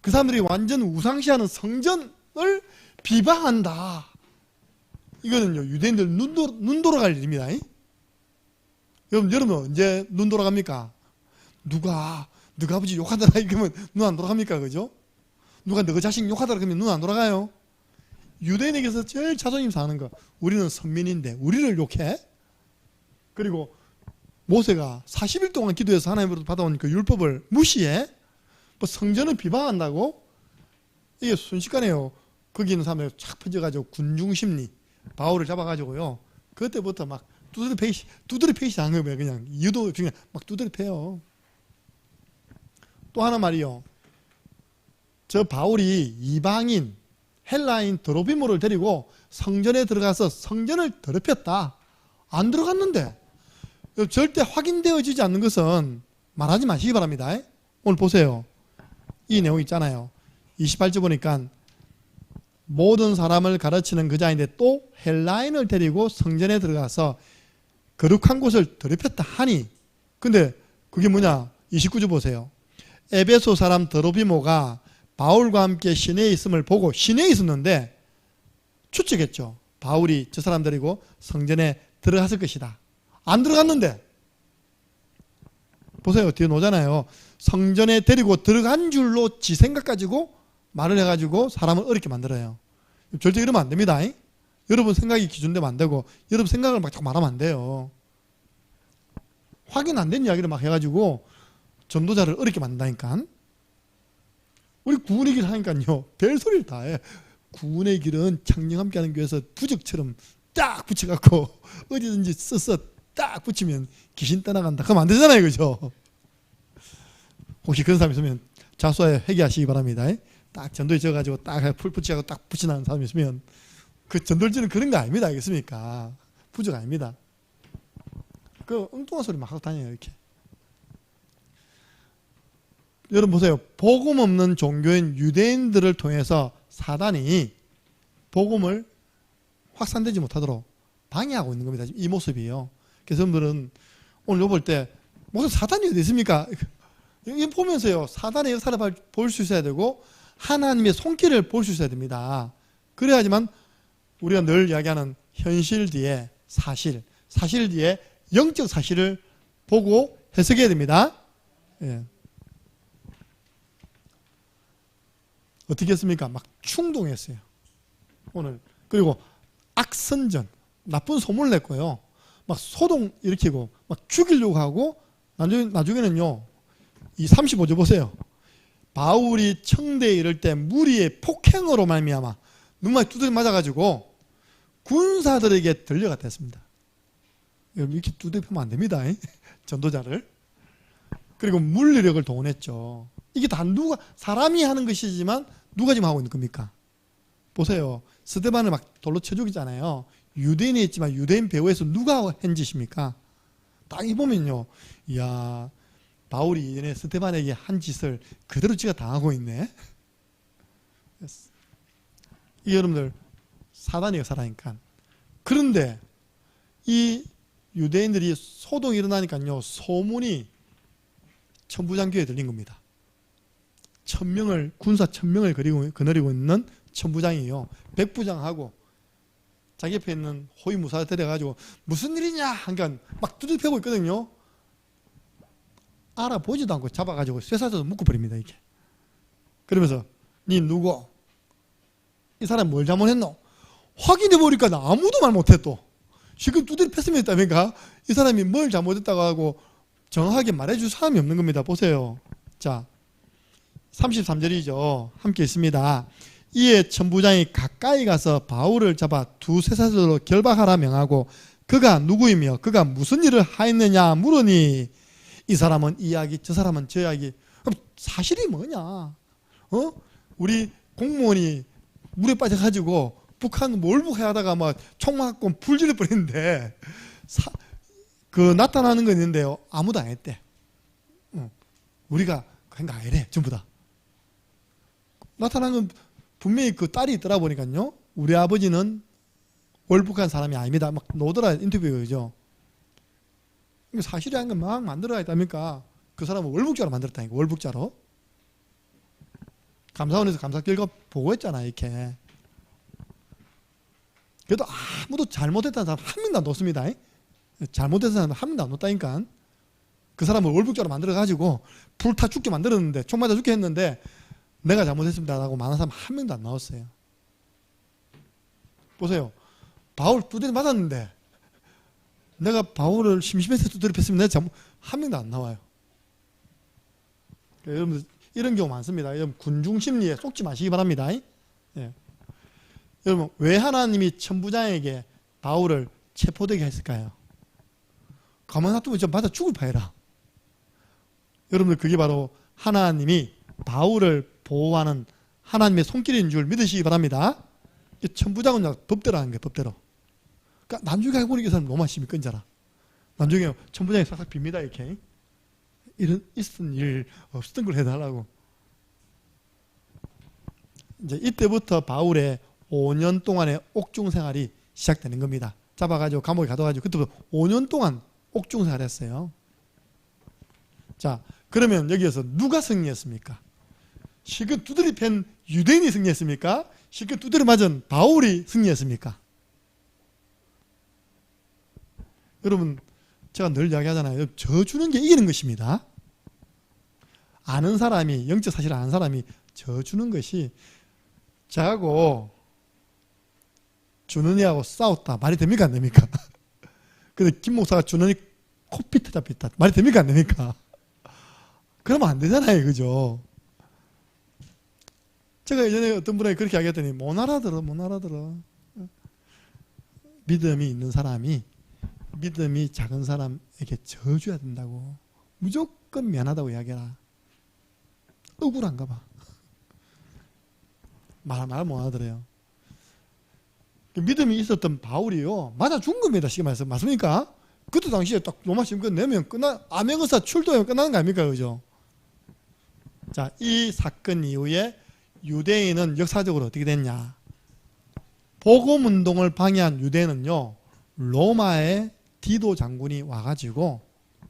그 사람들이 완전 우상시하는 성전을 비방한다. 이거는요 유대인들 눈 돌아갈 일입니다. 여러분 언제 눈 돌아갑니까? 누가 너가 아버지 욕하더라 그러면 눈 안 돌아갑니까? 그죠? 누가 너 자식 욕하더라 그러면 눈 안 돌아가요? 유대인에게서 제일 자존심 상하는 거, 우리는 선민인데 우리를 욕해? 그리고 모세가 40일 동안 기도해서 하나님으로부터 받아온 그 율법을 무시해? 뭐 성전을 비방한다고? 이게 순식간에요. 거기 있는 사람들 쫙 퍼져가지고 군중심리, 바울을 잡아가지고요. 그때부터 막 두드려 패시 하는 거예요. 그냥 이유도 중에 막 두드려 패요. 또 하나 말이요. 저 바울이 이방인 헬라인 드로비모를 데리고 성전에 들어가서 성전을 더럽혔다. 안 들어갔는데 절대 확인되어지지 않는 것은 말하지 마시기 바랍니다. 오늘 보세요. 이 내용 있잖아요. 28절 보니까 모든 사람을 가르치는 그 자인데 또 헬라인을 데리고 성전에 들어가서 거룩한 곳을 더럽혔다 하니, 근데 그게 뭐냐? 29절 보세요. 에베소 사람 드로비모가 바울과 함께 시내에 있음을 보고, 시내에 있었는데 추측했죠. 바울이 저 사람 데리고 성전에 들어갔을 것이다. 안 들어갔는데 보세요. 뒤에 놓잖아요. 성전에 데리고 들어간 줄로 지 생각 가지고 말을 해가지고 사람을 어렵게 만들어요. 절대 이러면 안 됩니다. 여러분 생각이 기준되면 안 되고 여러분 생각을 막 자꾸 말하면 안 돼요. 확인 안 된 이야기를 막 해가지고 전도자를 어렵게 만든다니까. 우리 구원의 길 하니까요. 별소리를 다 해. 구원의 길은 창녕 함께 하는 교회에서 부적처럼 딱 붙여갖고 어디든지 써서 딱 붙이면 귀신 떠나간다. 그러면 안 되잖아요. 그죠? 혹시 그런 사람 있으면 자수하여 회개하시기 바랍니다. 딱 전도에 져가지고 딱 풀 붙이고 딱 붙이는 사람이 있으면 그 전도지는 그런 거 아닙니다. 알겠습니까? 부적 아닙니다. 그 엉뚱한 소리 막 하고 다녀요. 이렇게. 여러분 보세요. 복음 없는 종교인 유대인들을 통해서 사단이 복음을 확산되지 못하도록 방해하고 있는 겁니다. 이 모습이에요. 그래서 여러분들은 오늘 이거 볼 때 무슨 사단이 어디 있습니까? 이 보면서요. 사단의 역사를 볼 수 있어야 되고 하나님의 손길을 볼 수 있어야 됩니다. 그래야지만 우리가 늘 이야기하는 현실 뒤에 사실, 사실 뒤에 영적 사실을 보고 해석해야 됩니다. 예. 어떻게 했습니까? 막 충동했어요. 오늘. 그리고 악선전, 나쁜 소문을 냈고요. 막 소동 일으키고 막 죽이려고 하고 나중에는요. 이 35절 보세요. 바울이 청대에 이를 때 무리의 폭행으로 말미암아 눈만 두드려 맞아가지고 군사들에게 들려갔다 했습니다. 이렇게 두드려 보면 안 됩니다. 전도자를. 그리고 물리력을 동원했죠. 이게 다 누가 사람이 하는 것이지만 누가 지금 하고 있는 겁니까? 보세요. 스데반을 막 돌로 쳐 죽이잖아요. 유대인이 있지만 유대인 배후에서 누가 한 짓입니까? 딱 보면요. 이야, 바울이 이전에 스데반에게 한 짓을 그대로 지가 당하고 있네. 이 여러분들 사단이 역사라니까. 그런데 이 유대인들이 소동이 일어나니까요. 소문이 천부장교에 들린 겁니다. 1000명을 군사 1000명을 거느리고 있는 천부장이에요. 백부장하고 자기 옆에 있는 호위무사 데려가지고 무슨 일이냐 하니까 막 두들 패고 있거든요. 알아보지도 않고 잡아가지고 쇠사져서 묶어버립니다. 이렇게. 그러면서 니 누구? 이 사람 뭘 잘못했노? 확인해보니까 아무도 말 못해 또. 지금 두들 팼으면 있다니까 이 사람이 뭘 잘못했다고 하고 정확하게 말해줄 사람이 없는 겁니다. 보세요. 자, 33절이죠. 함께 있습니다. 이에 천부장이 가까이 가서 바울을 잡아 두 쇠사슬로 결박하라 명하고 그가 누구이며 그가 무슨 일을 하였느냐 물으니 이 사람은 이 이야기 저 사람은 저 이야기. 그럼 사실이 뭐냐? 우리 공무원이 물에 빠져가지고 북한 몰북하다가 막 총 맞고 불질러 버리는데 그 나타나는 거 있는데요. 아무도 안 했대. 우리가 그런 거 아니래. 전부 다. 나타난 건 분명히 그 딸이 있더라 보니까요. 우리 아버지는 월북한 사람이 아닙니다. 막 노더라 인터뷰죠. 사실이 아닌 건 막 만들어야 했답니까? 그 사람은 월북자로 만들었다니까. 월북자로. 감사원에서 감사 결과 보고했잖아. 이렇게. 그래도 아무도 잘못했다는 사람 한 명도 안 놓습니다. 잘못했다는 사람 한 명도 안 놓다니까. 그 사람을 월북자로 만들어가지고 불타 죽게 만들었는데 총 맞아 죽게 했는데 내가 잘못했습니다 라고 말하는 사람 한 명도 안 나왔어요. 보세요. 바울 두드려 맞았는데 내가 바울을 심심해서 두드려 팼으면 내가 한 명도 안 나와요. 그러니까 여러분들 이런 경우 많습니다. 여러분 군중심리에 속지 마시기 바랍니다. 예. 여러분 왜 하나님이 천부장에게 바울을 체포되게 했을까요? 가만 놔두면 좀 맞아 죽을 파이라. 여러분들 그게 바로 하나님이 바울을 보호하는 하나님의 손길인 줄 믿으시기 바랍니다. 천부장은 법대로 하는 거예요. 법대로. 그러니까 나중에 알고 보니까 이 사람 너무 심히 끈자라. 나중에 천부장이 싹싹 빕니다. 이렇게. 이런 있었던 일 없었던 걸 해달라고. 이제 이때부터 바울의 5년 동안의 옥중 생활이 시작되는 겁니다. 잡아가지고 감옥에 가둬가지고 그때부터 5년 동안 옥중 생활을 했어요. 자, 그러면 여기에서 누가 승리했습니까? 실컷 두드려 팬 유대인이 승리했습니까? 실컷 두드려 맞은 바울이 승리했습니까? 여러분 제가 늘 이야기하잖아요. 져주는 게 이기는 것입니다. 아는 사람이 영적 사실을 아는 사람이 져주는 것이 저하고 준원이하고 싸웠다. 말이 됩니까? 안 됩니까? 근데 김 목사가 준원이 코피트 잡혔다. 말이 됩니까? 안 됩니까? 그러면 안 되잖아요. 그죠? 제가 예전에 어떤 분에게 그렇게 이야기했더니 못 알아들어. 믿음이 있는 사람이 믿음이 작은 사람에게 져줘야 된다고. 무조건 미안하다고 이야기해라. 억울한가 봐. 말 못 하더래요. 믿음이 있었던 바울이요. 맞아 죽은 겁니다. 쉽게 말해서. 맞습니까? 그때 당시에 딱 로마 시험 내면 암행어사 출도하면 끝나는 거 아닙니까? 그죠? 자, 이 사건 이후에 유대인은 역사적으로 어떻게 됐냐? 복음운동을 방해한 유대인은요, 로마의 디도 장군이 와가지고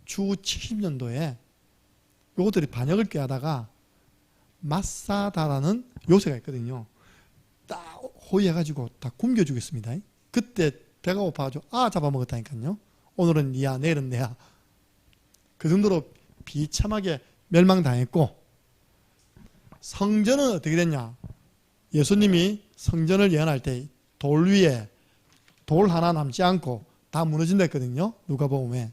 주 70년도에 요것들이 반역을 꾀하다가 마사다라는 요새가 있거든요. 딱 호위해가지고 다 굶겨 주겠습니다. 그때 배가 고파가지고 잡아먹었다니까요. 오늘은 니야, 내일은 내야. 그 정도로 비참하게 멸망당했고, 성전은 어떻게 됐냐? 예수님이 성전을 예언할 때 돌 위에 돌 하나 남지 않고 다 무너진다 했거든요. 누가복음에.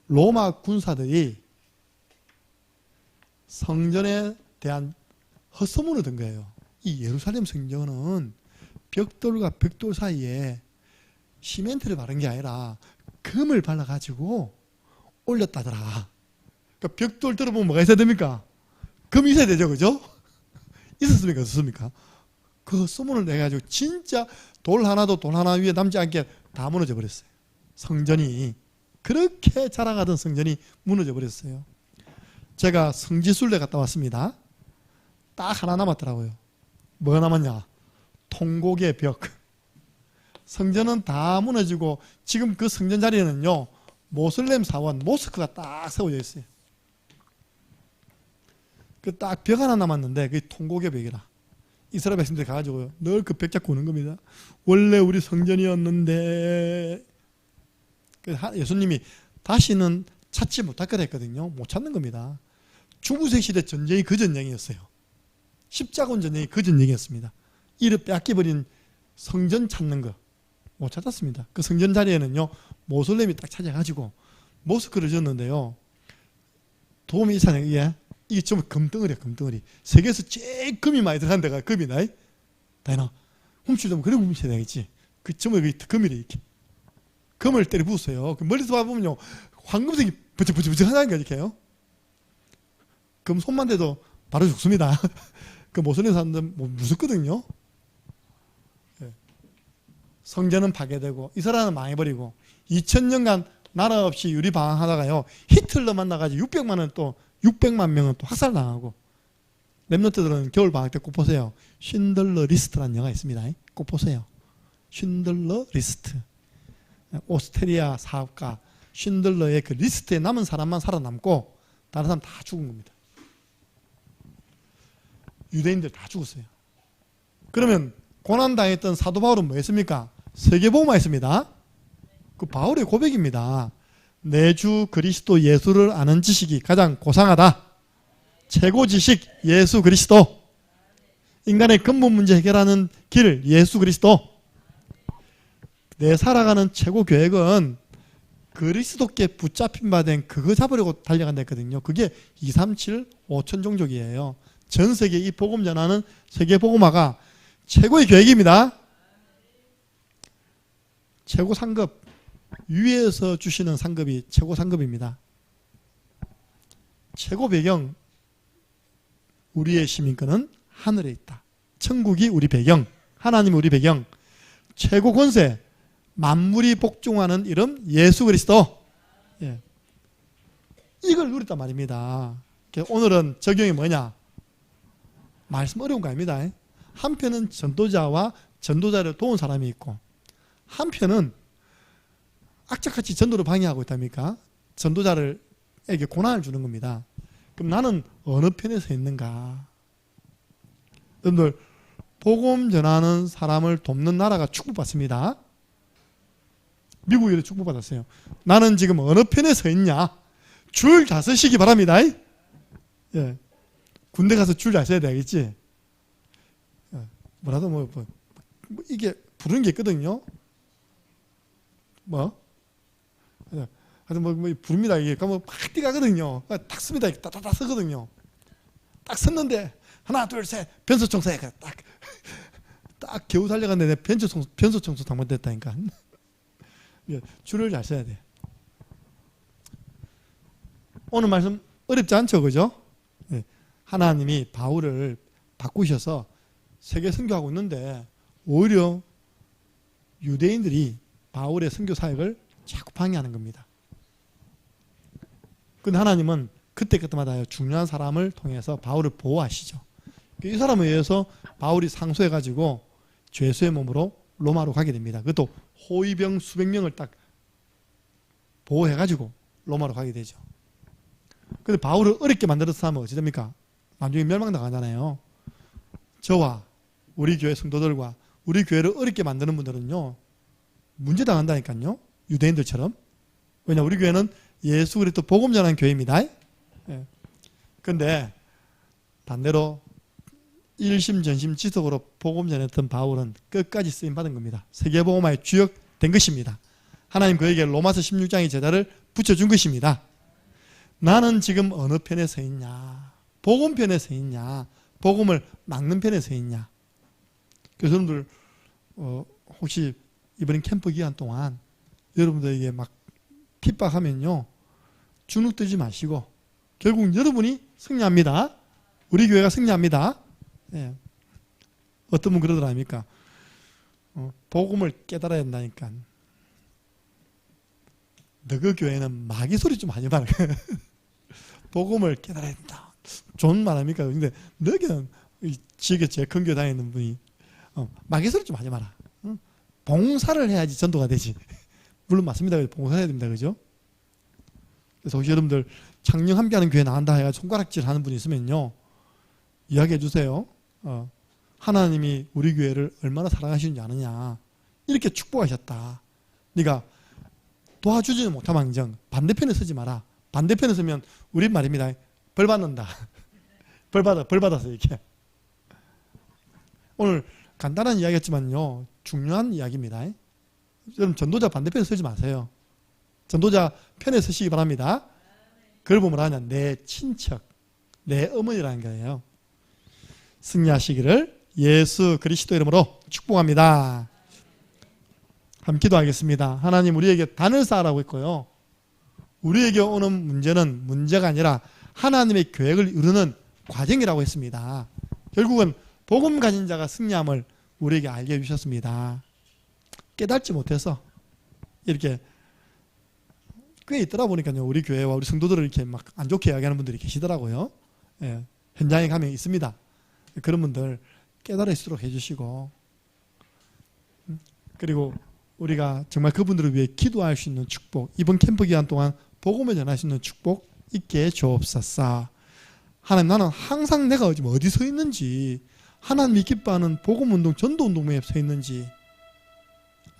로마 군사들이 성전에 대한 헛소문을 든 거예요. 이 예루살렘 성전은 벽돌과 벽돌 사이에 시멘트를 바른 게 아니라 금을 발라가지고 올렸다더라. 그러니까 벽돌 들어보면 뭐가 있어야 됩니까? 금이 있어야 되죠, 그죠? 있었습니까, 없었습니까? 그 소문을 내가지고 진짜 돌 하나 위에 남지 않게 다 무너져 버렸어요. 성전이. 그렇게 자랑하던 성전이 무너져 버렸어요. 제가 성지순례 갔다 왔습니다. 딱 하나 남았더라고요. 뭐가 남았냐? 통곡의 벽. 성전은 다 무너지고 지금 그 성전 자리에는요, 모슬렘 사원 모스크가 딱 세워져 있어요. 그 딱 벽 하나 남았는데 그게 통곡의 벽이라. 이스라엘 백성들이 가가지고 늘 그 벽 잡고 오는 겁니다. 원래 우리 성전이었는데. 예수님이 다시는 찾지 못할 거라 했거든요. 못 찾는 겁니다. 중구세 시대 전쟁이 그 전쟁이었어요. 십자군 전쟁이 그 전쟁이었습니다. 이를 빼앗겨버린 성전 찾는 거 못 찾았습니다. 그 성전 자리에는요, 모슬렘이 딱 찾아가지고 모스크를 지었는데요. 도움이 있잖아요. 이게 좀 금덩어리야, 금덩어리. 세계에서 제일 금이 많이 들어간 데가 금이다. 다이나 훔치려면 그래 훔쳐야 되겠지. 그 점을 금이래, 이렇게. 금을 때려 부었어요. 멀리서 봐보면요, 황금색이 번쩍번쩍 하는 거 이렇게요. 금 손만 대도 바로 죽습니다. 그 모슬렘 사람들 무섭거든요. 성전은 파괴되고 이스라엘은 망해버리고 2000년간 나라 없이 유리방황하다가요, 히틀러 만나가지고 600만 명은 또 학살당하고, 랩런트들은 겨울방학 때 꼭 보세요. 쉰들러 리스트라는 영화 있습니다. 꼭 보세요. 쉰들러 리스트. 오스트리아 사업가 쉰들러의 그 리스트에 남은 사람만 살아남고 다른 사람 다 죽은 겁니다. 유대인들 다 죽었어요. 그러면 고난당했던 사도 바울은 뭐 했습니까? 세계복음화 했습니다. 그 바울의 고백입니다. 내 주 그리스도 예수를 아는 지식이 가장 고상하다. 최고 지식 예수 그리스도. 인간의 근본 문제 해결하는 길 예수 그리스도. 내 살아가는 최고 계획은 그리스도께 붙잡힌 바 된 그거 잡으려고 달려간다 했거든요. 그게 237 5천 종족이에요. 전 세계 이 복음 전하는 세계 복음화가 최고의 계획입니다. 최고 상급, 위에서 주시는 상급이 최고 상급입니다. 최고 배경, 우리의 시민권은 하늘에 있다. 천국이 우리 배경, 하나님이 우리 배경. 최고 권세, 만물이 복종하는 이름 예수 그리스도. 이걸 누렸단 말입니다. 오늘은 적용이 뭐냐? 말씀 어려운 거 아닙니다. 한편은 전도자와 전도자를 도운 사람이 있고, 한편은 악착같이 전도를 방해하고 있답니까? 전도자에게 고난을 주는 겁니다. 그럼 나는 어느 편에 서 있는가? 여러분들, 복음 전하는 사람을 돕는 나라가 축복받습니다. 미국이 이렇게 축복받았어요. 나는 지금 어느 편에 서 있냐? 줄 잘 서시기 바랍니다. 예. 군대 가서 줄 잘 서야 되겠지. 뭐라도 뭐 이게 부르는 게 있거든요. 하여튼 부릅니다. 이게 가면 팍 뛰가거든요. 딱 씁니다. 딱딱딱 쓰거든요. 딱 섰는데 하나 둘 셋 변소 청소해. 딱 겨우 달려갔는데 변소 청소 잘못됐다니까. 줄을 잘 써야 돼. 오늘 말씀 어렵지 않죠, 그죠? 하나님이 바울을 바꾸셔서 세계 선교하고 있는데 오히려 유대인들이 바울의 선교 사역을 자꾸 방해하는 겁니다. 근데 하나님은 그때마다 중요한 사람을 통해서 바울을 보호하시죠. 이 사람에 의해서 바울이 상소해가지고 죄수의 몸으로 로마로 가게 됩니다. 그것도 호위병 수백 명을 딱 보호해가지고 로마로 가게 되죠. 근데 바울을 어렵게 만들어서 하면 어찌 됩니까? 나중에 멸망당하잖아요. 저와 우리 교회 성도들과 우리 교회를 어렵게 만드는 분들은요, 문제 당한다니까요. 유대인들처럼. 왜냐, 우리 교회는 예수 그리스도 복음 전하는 교회입니다. 예. 근데 반대로 일심전심지속으로 복음 전했던 바울은 끝까지 쓰임 받은 겁니다. 세계복음화의 주역된 것입니다. 하나님 그에게 로마서 16장의 제자를 붙여준 것입니다. 나는 지금 어느 편에 서 있냐? 복음 편에 서 있냐? 복음을 막는 편에 서 있냐? 그래서 여러분들 혹시 이번 캠프 기간 동안 여러분들에게 막 핍박하면요, 주눅 들지 마시고 결국 여러분이 승리합니다. 우리 교회가 승리합니다. 예. 어떤 분 그러더라 아닙니까? 복음을 깨달아야 한다니까. 너그 교회는 마귀 소리 좀 하지 마라. 복음을 깨달아야 된다. 좋은 말 아닙니까? 근데 너는 지역에 제일 큰 교회 다니는 분이 마귀 소리 좀 하지 마라. 봉사를 해야지 전도가 되지. 물론 맞습니다. 봉사해야 됩니다. 그죠? 그래서 혹시 여러분들 창녕 함께하는 교회 나간다 해가 손가락질 하는 분이 있으면요, 이야기해 주세요. 하나님이 우리 교회를 얼마나 사랑하시는지 아느냐. 이렇게 축복하셨다. 네가 도와주지는 못함항정 반대편에 서지 마라. 반대편에 서면 우리 말입니다. 벌 받는다. 벌 받아서 이렇게. 오늘 간단한 이야기였지만요, 중요한 이야기입니다. 여러분 전도자 반대편에 서지 마세요. 전도자 편에 서시기 바랍니다. 그걸 보면 하냐, 내 친척, 내 어머니라는 거예요. 승리하시기를 예수 그리스도 이름으로 축복합니다. 함께 기도하겠습니다. 하나님, 우리에게 단을 쌓으라고 했고요, 우리에게 오는 문제는 문제가 아니라 하나님의 계획을 이루는 과정이라고 했습니다. 결국은 복음 가진 자가 승리함을 우리에게 알게 해주셨습니다. 깨닫지 못해서 이렇게 꽤 있더라 보니까요, 우리 교회와 우리 성도들을 이렇게 막 안 좋게 이야기하는 분들이 계시더라고요. 예, 현장에 가면 있습니다. 그런 분들 깨달을 수 있도록 해주시고, 그리고 우리가 정말 그분들을 위해 기도할 수 있는 축복, 이번 캠프 기간 동안 복음을 전할 수 있는 축복 있게 주옵소서. 하나님, 나는 항상 내가 어디 서 있는지, 하나님이 기뻐하는 복음운동, 전도운동에 서 있는지,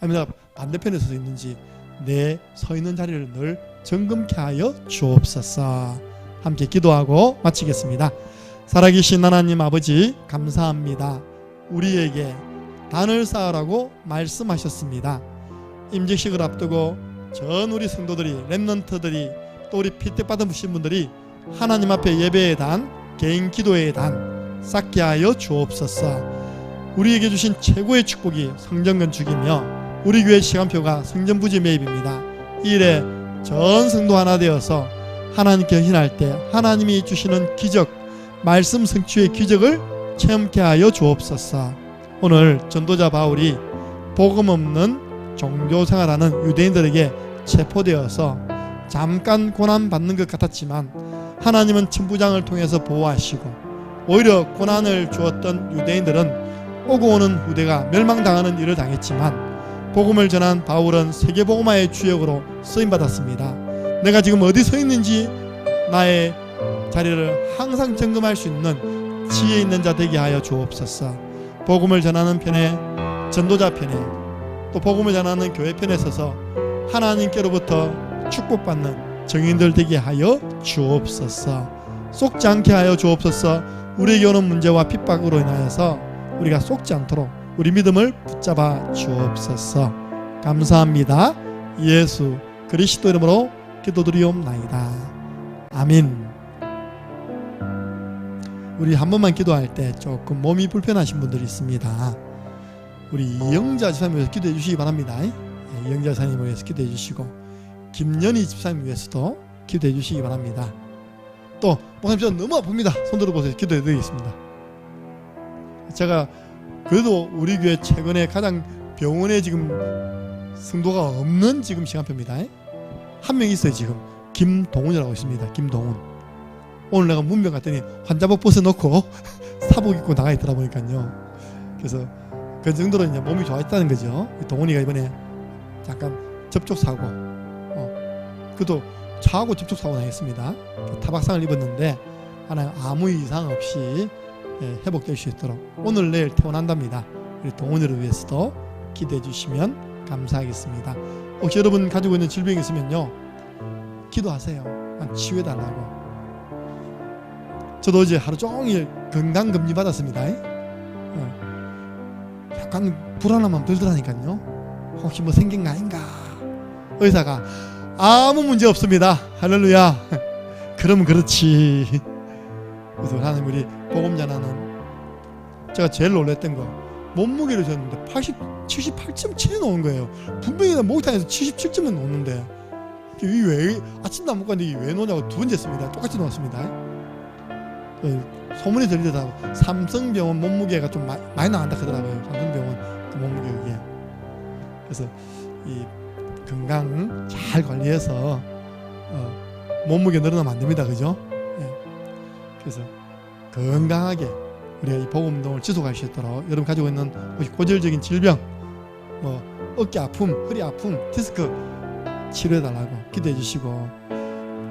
아니면 반대편에 서 있는지, 내 서 있는 자리를 늘 점검케 하여 주옵소서. 함께 기도하고 마치겠습니다. 살아계신 하나님 아버지, 감사합니다. 우리에게 단을 쌓으라고 말씀하셨습니다. 임직식을 앞두고 전 우리 성도들이, 렘넌트들이, 또 우리 피택받으신 분들이 하나님 앞에 예배의 단, 개인 기도의 단 쌓게 하여 주옵소서. 우리에게 주신 최고의 축복이 성전 건축이며 우리 교회 시간표가 성전 부지 매입입니다. 이 일에 전 성도 하나 되어서 하나님께 헌신할 때 하나님이 주시는 기적, 말씀 성취의 기적을 체험케 하여 주옵소서. 오늘 전도자 바울이 복음 없는 종교생활하는 유대인들에게 체포되어서 잠깐 고난받는 것 같았지만 하나님은 천부장을 통해서 보호하시고, 오히려 고난을 주었던 유대인들은 오고 오는 후대가 멸망당하는 일을 당했지만 복음을 전한 바울은 세계복음화의 주역으로 쓰임받았습니다. 내가 지금 어디 서 있는지 나의 자리를 항상 점검할 수 있는 지혜 있는 자 되게 하여 주옵소서. 복음을 전하는 편에, 전도자 편에, 또 복음을 전하는 교회 편에 서서 하나님께로부터 축복받는 정인들 되게 하여 주옵소서. 속지 않게 하여 주옵소서. 우리에게 오는 문제와 핍박으로 인하여서 우리가 속지 않도록 우리 믿음을 붙잡아 주옵소서. 감사합니다. 예수 그리스도 이름으로 기도드리옵나이다. 아멘. 우리 한 번만 기도할 때 조금 몸이 불편하신 분들이 있습니다. 우리 이영자 집사님 위해서 기도해 주시기 바랍니다. 이영자 집사님 위해서 기도해 주시고, 김연희 집사님 위해서도 기도해 주시기 바랍니다. 또 목사님, 저 너무 아픕니다. 손 들어보세요. 기도해 드리겠습니다. 제가 그래도 우리 교회 최근에 가장 병원에 지금 성도가 없는 지금 시간표입니다. 한 명 있어요. 지금 김동훈이라고 있습니다. 김동훈. 오늘 내가 문병 갔더니 환자복 벗어놓고 사복 입고 나가 있더라 보니까요. 그래서 그 정도로 이제 몸이 좋아졌다는 거죠. 동훈이가 이번에 잠깐 접촉사고, 그도 차하고 접촉사고 당했습니다. 타박상을 입었는데 하나 아무 이상 없이 회복될 수 있도록 오늘 내일 퇴원한답니다. 우리 동훈이를 위해서도 기대해 주시면 감사하겠습니다. 혹시 여러분 가지고 있는 질병이 있으면요, 기도하세요. 치유해 달라고. 저도 어제 하루 종일 건강검진 받았습니다. 약간 불안함만 들더라니까요. 혹시 뭐 생긴 거 아닌가. 의사가 아무 문제 없습니다. 할렐루야. 그러면 그렇지. 그래서 하나님, 우리 복음 전하는 제가 제일 놀랬던 거, 몸무게를 쟀는데 78.7이 나온 거예요. 분명히 목욕탕에서 77점은 놓는데 이 왜 아침도 안 먹고 왔는데 이게 왜 노냐고 두 번 쟀습니다. 똑같이 놓았습니다. 소문이 들리더라고요. 삼성병원 몸무게가 좀 많이 나간다 하더라고요. 삼성병원 그 몸무게 그게. 그래서 이 건강 잘 관리해서 몸무게 늘어나면 안 됩니다. 그죠? 그래서 건강하게 우리가 이 복음운동을 지속할 수 있도록 여러분 가지고 있는 고질적인 질병, 어깨 아픔, 허리 아픔, 디스크 치료해달라고 기도해 주시고,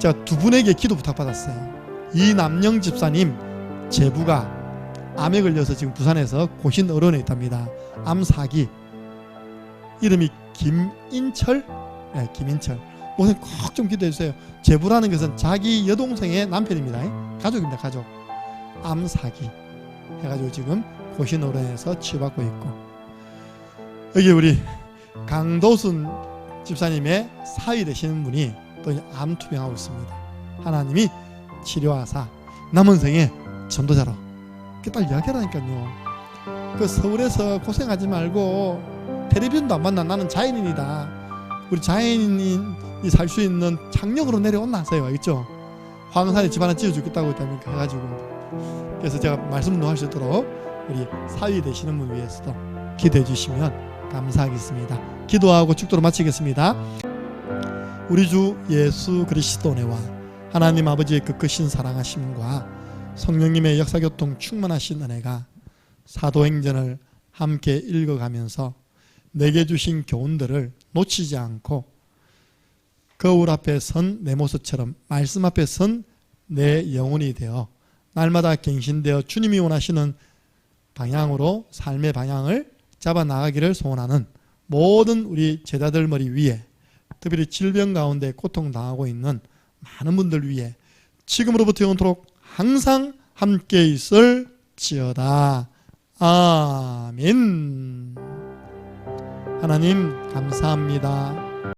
제가 두 분에게 기도 부탁받았어요. 이남영 집사님 제부가 암에 걸려서 지금 부산에서 고신의료원에 있답니다. 암 4기. 이름이 김인철. 네, 김인철. 오늘 꼭 좀 기도해 주세요. 제부라는 것은 자기 여동생의 남편입니다. 가족입니다. 가족. 암 4기 해가지고 지금 고신의료원에서 치료받고 있고, 여기 우리 강도순 집사님의 사위 되시는 분이 또 암 투병하고 있습니다. 하나님이 치료하사 남은 생에 전도자로. 딱 이야기하라니까요. 그 서울에서 고생하지 말고 텔레비전도 안 만나. 나는 자연인이다. 우리 자연인이 살 수 있는 장력으로 내려온나 하세요. 알겠죠? 황산에 집 하나 지어주겠다고 했다니까 해가지고. 그래서 제가 말씀 놓을 수 있도록 우리 사위 되시는 분 위해서도 기도해 주시면 감사하겠습니다. 기도하고 축도로 마치겠습니다. 우리 주 예수 그리스도 은혜와 하나님 아버지의 그 크신 사랑하심과 성령님의 역사교통 충만하신 은혜가 사도행전을 함께 읽어가면서 내게 주신 교훈들을 놓치지 않고 거울 앞에 선 내 모습처럼 말씀 앞에 선 내 영혼이 되어 날마다 갱신되어 주님이 원하시는 방향으로 삶의 방향을 잡아 나가기를 소원하는 모든 우리 제자들 머리 위에, 특별히 질병 가운데 고통당하고 있는 많은 분들 위해 지금으로부터 영원토록 항상 함께 있을지어다. 아멘. 하나님 감사합니다.